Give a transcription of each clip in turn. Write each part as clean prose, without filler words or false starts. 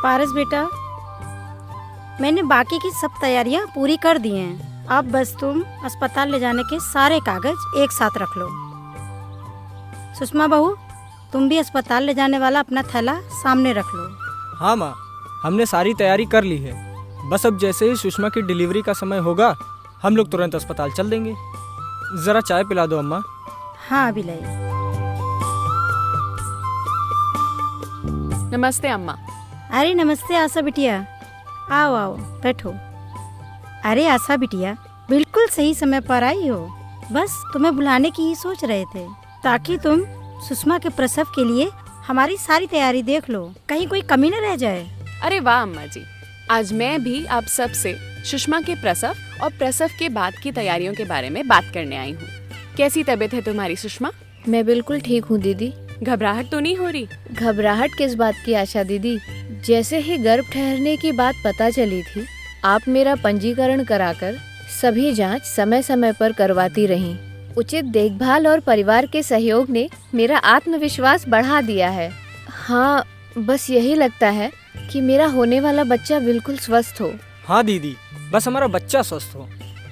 पारस बेटा, मैंने बाकी की सब तैयारियां पूरी कर दी हैं। अब बस तुम अस्पताल ले जाने के सारे कागज एक साथ रख लो। सुषमा बहू, तुम भी अस्पताल ले जाने वाला अपना थैला सामने रख लो। हाँ माँ, हमने सारी तैयारी कर ली है। बस अब जैसे ही सुषमा की डिलीवरी का समय होगा हम लोग तुरंत अस्पताल चल देंगे। ज़रा चाय पिला दो अम्मा। हाँ अभी लाई। नमस्ते अम्मा। अरे नमस्ते आशा बिटिया, आओ आओ बैठो। अरे आशा बिटिया, बिल्कुल सही समय पर आई हो। बस तुम्हें बुलाने की ही सोच रहे थे ताकि तुम सुषमा के प्रसव के लिए हमारी सारी तैयारी देख लो, कहीं कोई कमी न रह जाए। अरे वाह अम्मा जी, आज मैं भी आप सब से सुषमा के प्रसव और प्रसव के बाद की तैयारियों के बारे में बात करने आई हूँ। कैसी तबीयत है तुम्हारी सुषमा? मैं बिल्कुल ठीक हूँ दीदी। घबराहट तो नहीं हो रही? घबराहट किस बात की आशा दीदी? जैसे ही गर्भ ठहरने की बात पता चली थी, आप मेरा पंजीकरण कराकर सभी जांच समय समय पर करवाती रहीं। उचित देखभाल और परिवार के सहयोग ने मेरा आत्मविश्वास बढ़ा दिया है। हाँ, बस यही लगता है कि मेरा होने वाला बच्चा बिल्कुल स्वस्थ हो। हाँ दीदी, बस हमारा बच्चा स्वस्थ हो।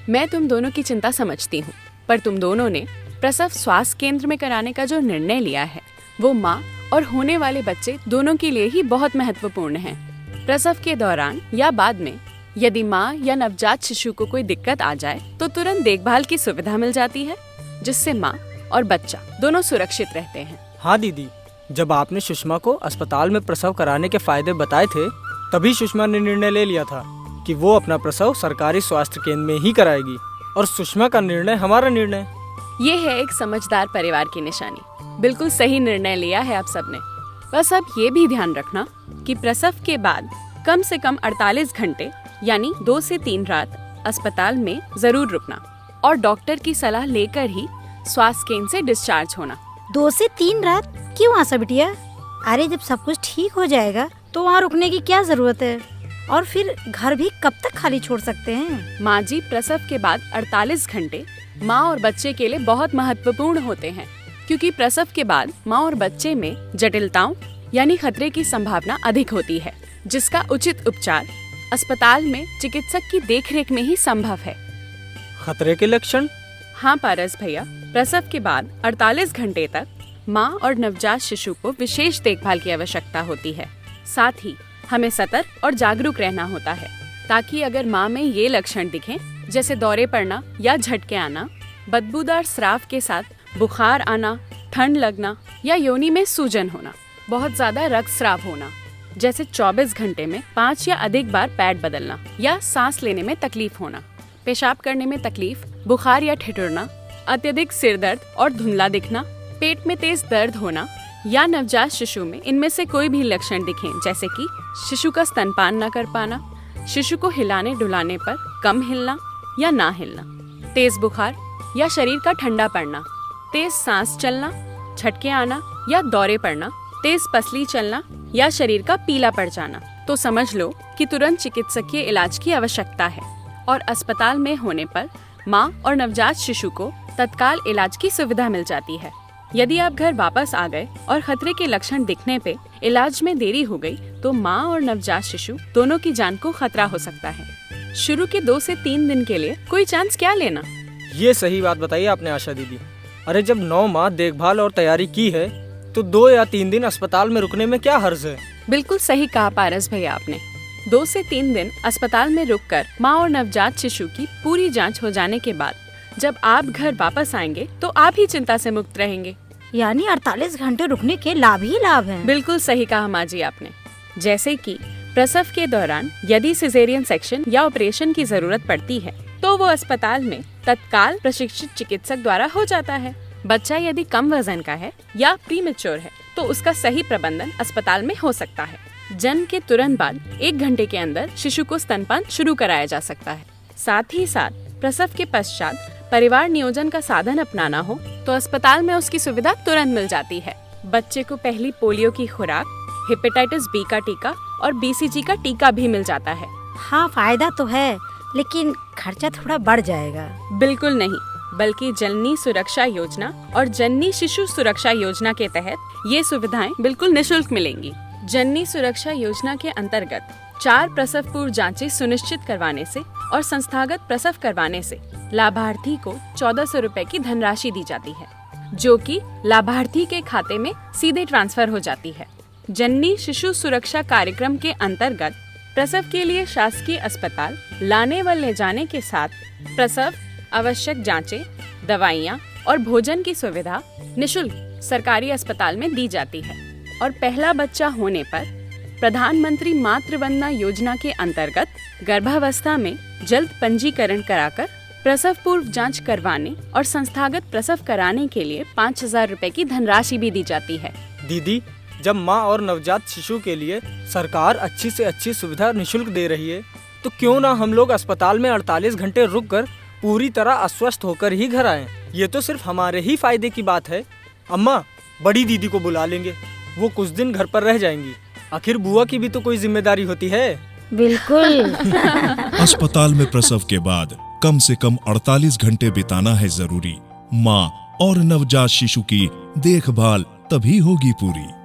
मैं तुम दोनों की चिंता समझती हूँ, पर तुम दोनों ने प्रसव स्वास्थ्य केंद्र में कराने का जो निर्णय लिया है वो माँ और होने वाले बच्चे दोनों के लिए ही बहुत महत्वपूर्ण है। प्रसव के दौरान या बाद में यदि माँ या नवजात शिशु को कोई दिक्कत आ जाए तो तुरंत देखभाल की सुविधा मिल जाती है, जिससे माँ और बच्चा दोनों सुरक्षित रहते हैं। हाँ दीदी, जब आपने सुषमा को अस्पताल में प्रसव कराने के फायदे बताए थे, तभी सुषमा ने निर्णय ले लिया था कि वो अपना प्रसव सरकारी स्वास्थ्य केंद्र में ही कराएगी। और सुषमा का निर्णय हमारा निर्णय। ये है एक समझदार परिवार की निशानी। बिल्कुल सही निर्णय लिया है आप सबने। बस अब ये भी ध्यान रखना कि प्रसव के बाद कम से कम 48 घंटे यानी 2 से 3 रात अस्पताल में जरूर रुकना और डॉक्टर की सलाह लेकर ही स्वास्थ्य केंद्र से डिस्चार्ज होना। 2 से 3 रात क्यों आशा बिटिया? अरे जब सब कुछ ठीक हो जाएगा तो वहाँ रुकने की क्या जरूरत है? और फिर घर भी कब तक खाली छोड़ सकते हैं? माँ जी, प्रसव के बाद 48 घंटे माँ और बच्चे के लिए बहुत महत्वपूर्ण होते हैं, क्योंकि प्रसव के बाद माँ और बच्चे में जटिलताओं यानी खतरे की संभावना अधिक होती है, जिसका उचित उपचार अस्पताल में चिकित्सक की देखरेख में ही संभव है। खतरे के लक्षण? हाँ पारस भैया, प्रसव के बाद 48 घंटे तक माँ और नवजात शिशु को विशेष देखभाल की आवश्यकता होती है। साथ ही हमें सतर्क और जागरूक रहना होता है, ताकि अगर माँ में ये लक्षण दिखें जैसे दौरे पड़ना या झटके आना, बदबूदार स्राव के साथ बुखार आना, ठंड लगना या योनि में सूजन होना, बहुत ज्यादा रक्तस्राव होना, जैसे 24 घंटे में 5 या अधिक बार पैड बदलना या सांस लेने में तकलीफ होना, पेशाब करने में तकलीफ, बुखार या ठिठुरना, अत्यधिक सिर दर्द और धुंधला दिखना, पेट में तेज दर्द होना या नवजात शिशु में इनमें से कोई भी लक्षण दिखें, जैसे कि शिशु का स्तनपान न कर पाना, शिशु को हिलाने डुलाने पर कम हिलना या ना हिलना, तेज बुखार या शरीर का ठंडा पड़ना, तेज सांस चलना, झटके आना या दौरे पड़ना, तेज पसली चलना या शरीर का पीला पड़ जाना, तो समझ लो कि तुरंत चिकित्सकीय इलाज की आवश्यकता है। और अस्पताल में होने पर माँ और नवजात शिशु को तत्काल इलाज की सुविधा मिल जाती है। यदि आप घर वापस आ गए और खतरे के लक्षण दिखने पे इलाज में देरी हो गई तो माँ और नवजात शिशु दोनों की जान को खतरा हो सकता है। शुरू के 2 से 3 दिन के लिए कोई चांस क्या लेना। ये सही बात बताई आपने आशा दीदी। अरे जब 9 माह देखभाल और तैयारी की है तो 2 या 3 दिन अस्पताल में रुकने में क्या हर्ज है? बिल्कुल सही कहा पारस भैया आपने। 2 से 3 दिन अस्पताल में रुककर माँ और नवजात शिशु की पूरी जांच हो जाने के बाद जब आप घर वापस आएंगे तो आप ही चिंता से मुक्त रहेंगे। यानी 48 घंटे रुकने के लाभ ही लाभ हैं। बिल्कुल सही कहा माँ जी आपने। जैसे कि प्रसव के दौरान यदि सिजेरियन सेक्शन या ऑपरेशन की जरूरत पड़ती है तो वो अस्पताल में तत्काल प्रशिक्षित चिकित्सक द्वारा हो जाता है। बच्चा यदि कम वजन का है या प्रीमेच्योर है तो उसका सही प्रबंधन अस्पताल में हो सकता है। जन्म के तुरंत बाद 1 घंटे के अंदर शिशु को स्तनपान शुरू कराया जा सकता है। साथ ही साथ प्रसव के पश्चात परिवार नियोजन का साधन अपनाना हो तो अस्पताल में उसकी सुविधा तुरंत मिल जाती है। बच्चे को पहली पोलियो की खुराक, हेपेटाइटिस बी का टीका और BCG का टीका भी मिल जाता है। हाँ फायदा तो है, लेकिन खर्चा थोड़ा बढ़ जाएगा। बिल्कुल नहीं, बल्कि जननी सुरक्षा योजना और जननी शिशु सुरक्षा योजना के तहत ये सुविधाएं बिल्कुल निशुल्क मिलेंगी। जननी सुरक्षा योजना के अंतर्गत 4 प्रसव पूर्व जांचें सुनिश्चित करवाने से और संस्थागत प्रसव करवाने से लाभार्थी को 1400 रुपए की धनराशि दी जाती है, जो कि लाभार्थी के खाते में सीधे ट्रांसफर हो जाती है। जननी शिशु सुरक्षा कार्यक्रम के अंतर्गत प्रसव के लिए शासकीय अस्पताल लाने व ले जाने के साथ प्रसव, आवश्यक जांचें, दवाइयाँ और भोजन की सुविधा निःशुल्क सरकारी अस्पताल में दी जाती है। और पहला बच्चा होने पर प्रधानमंत्री मातृ वंदना योजना के अंतर्गत गर्भावस्था में जल्द पंजीकरण कराकर प्रसव पूर्व जांच करवाने और संस्थागत प्रसव कराने के लिए 5000 रुपए की धनराशि भी दी जाती है। दीदी, जब माँ और नवजात शिशु के लिए सरकार अच्छी से अच्छी सुविधा निःशुल्क दे रही है, तो क्यों ना हम लोग अस्पताल में 48 घंटे रुककर पूरी तरह अस्वस्थ होकर ही घर आएं। ये तो सिर्फ हमारे ही फायदे की बात है। अम्मा, बड़ी दीदी को बुला लेंगे, वो कुछ दिन घर पर रह जाएंगी। आखिर बुआ की भी तो कोई जिम्मेदारी होती है। बिल्कुल। अस्पताल में प्रसव के बाद कम से कम 48 घंटे बिताना है जरूरी। माँ और नवजात शिशु की देखभाल तभी होगी पूरी।